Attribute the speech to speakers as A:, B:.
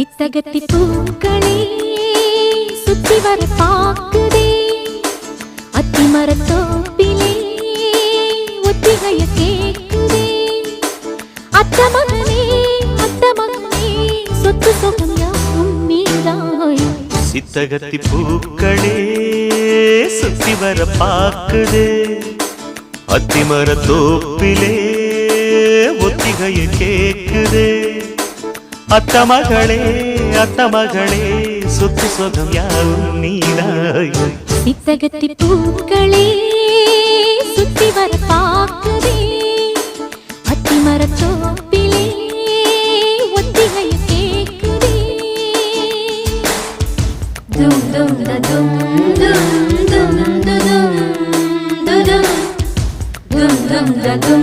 A: சித்தகத்தி பூக்களே சுத்தி வர பாக்குதே அத்திமரத்தோப்பிலே ஒத்திகைய கேக்குதே அத்த மகனே சொத்து சொகம் யாவும் நீதாய்
B: சித்தகத்தி பூக்களே சுத்தி வர பாக்குதே அத்திமரத்தோப்பிலே ஒத்திகைய கேக்குதே அத்த மகளே சொத்து சொகம் யாவும் நீதாய்
A: சித்தகத்தி பூக்களே சுத்தி வர பாக்குதே அத்திமரத்தோப்பிலே ஒத்திகைய கேக்குதே தும் தும் தும் தும் தும் தும் தும் தும் தும்